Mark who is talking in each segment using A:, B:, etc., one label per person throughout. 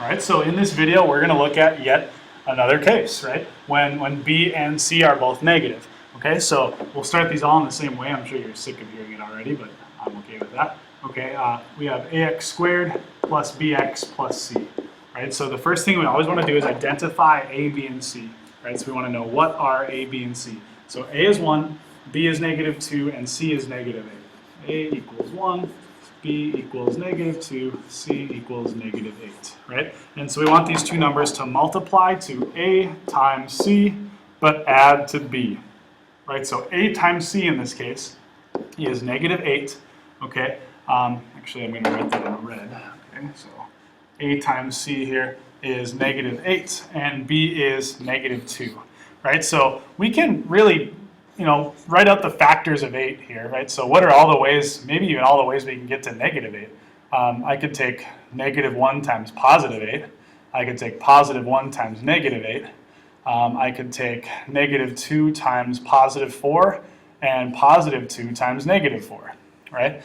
A: All right, so in this video, we're going to look at yet another case, right? When B and C are both negative. Okay, so we'll start these all in the same way. I'm sure you're sick of hearing it already, but I'm okay with that. Okay, we have ax squared plus bx plus c. Right, so the first thing we always want to do is identify a, b, and c. Right, so we want to know what are a, b, and c. So a is 1, b is negative 2, and c is negative 8. A equals 1. B equals negative 2, C equals negative 8, right? And so we want these two numbers to multiply to A times C, but add to B, right? So A times C in this case is negative 8, okay? Actually, I'm going to write that in red, okay? So A times C here is negative 8, and B is negative 2, right? So we can really write out the factors of 8 here, right? So what are all the ways, maybe even all the ways we can get to negative 8? I could take negative 1 times positive 8. I could take positive 1 times negative 8. I could take negative 2 times positive 4 and positive 2 times negative 4, right?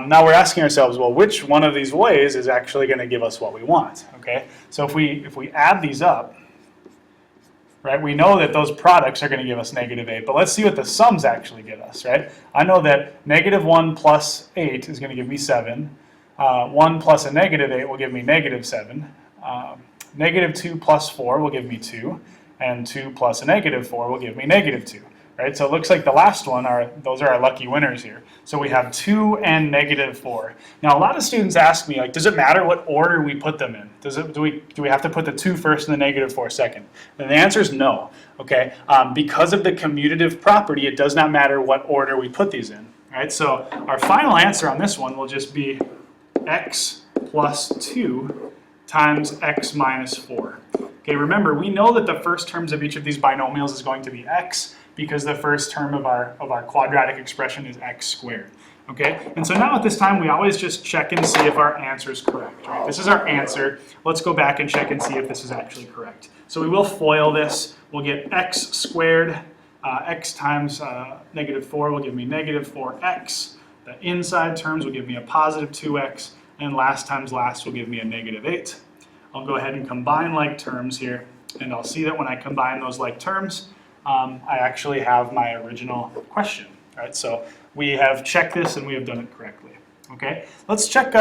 A: Now we're asking ourselves, well, which one of these ways is actually going to give us what we want, okay? So if we add these up, right, we know that those products are going to give us negative 8, but let's see what the sums actually give us, right? I know that negative 1 plus 8 is going to give me 7. 1 plus a negative 8 will give me negative 7. Negative 2 plus 4 will give me 2. And 2 plus a negative 4 will give me negative 2. Right? So it looks like the last one, those are our lucky winners here. So we have 2 and negative 4. Now a lot of students ask me, like, does it matter what order we put them in? Do we have to put the 2 first and the negative 4 second? And the answer is no. Okay? Because of the commutative property, it does not matter what order we put these in. Right? So our final answer on this one will just be x plus 2 times x minus 4. Okay, remember, we know that the first terms of each of these binomials is going to be x, because the first term of our quadratic expression is x squared. Okay, and so now at this time we always just check and see if our answer is correct. Right? This is our answer. Let's go back and check and see if this is actually correct. So we will FOIL this. We'll get x squared. X times negative 4 will give me negative 4x. The inside terms will give me a positive 2x. And last times last will give me a negative 8. I'll go ahead and combine like terms here. And I'll see that when I combine those like terms, I actually have my original question, right? So we have checked this and we have done it correctly, okay? Let's check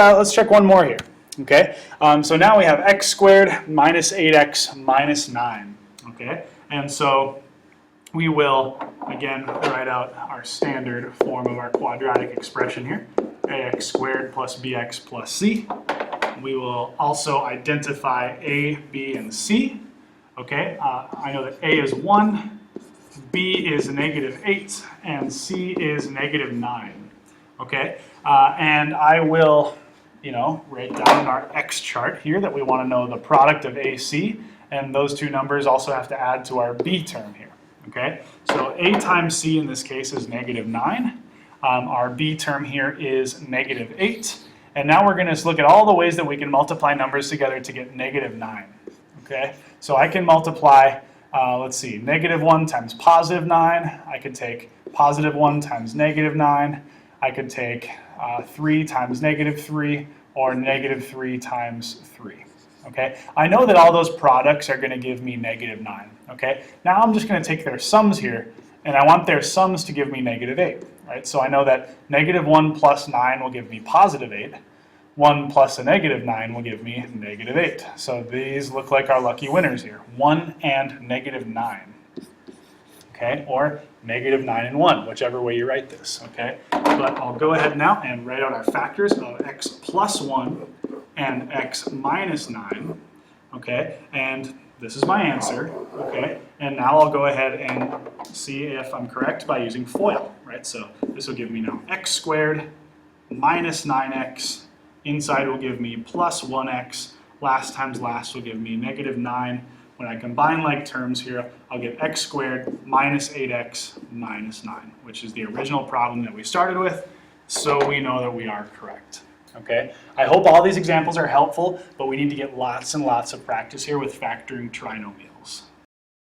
A: one more here, okay? So now we have x squared minus 8x minus 9, okay? And so we will, again, write out our standard form of our quadratic expression here, ax squared plus bx plus c. We will also identify a, b, and c, okay? I know that a is 1, B is negative 8, and C is negative 9, okay? And I will, write down our X chart here that we want to know the product of AC, and those two numbers also have to add to our B term here, okay? So A times C in this case is negative 9. Our B term here is negative 8. And now we're going to look at all the ways that we can multiply numbers together to get negative 9, okay? So I can multiply let's see, negative 1 times positive 9. I could take positive 1 times negative 9. I could take 3 times negative 3, or negative 3 times 3. Okay? I know that all those products are going to give me negative 9. Okay? Now I'm just going to take their sums here, and I want their sums to give me negative 8. Right? So I know that negative 1 plus 9 will give me positive 8. 1 plus a negative 9 will give me negative 8. So these look like our lucky winners here. 1 and negative 9. Okay, or negative 9 and 1, whichever way you write this. Okay, but I'll go ahead now and write out our factors of x plus 1 and x minus 9. Okay, and this is my answer. Okay, and now I'll go ahead and see if I'm correct by using FOIL. Right, so this will give me now x squared minus 9x. Inside will give me plus 1x. Last times last will give me negative 9. When I combine like terms here, I'll get x squared minus 8x minus 9, which is the original problem that we started with, so we know that we are correct. Okay? I hope all these examples are helpful, but we need to get lots and lots of practice here with factoring trinomials.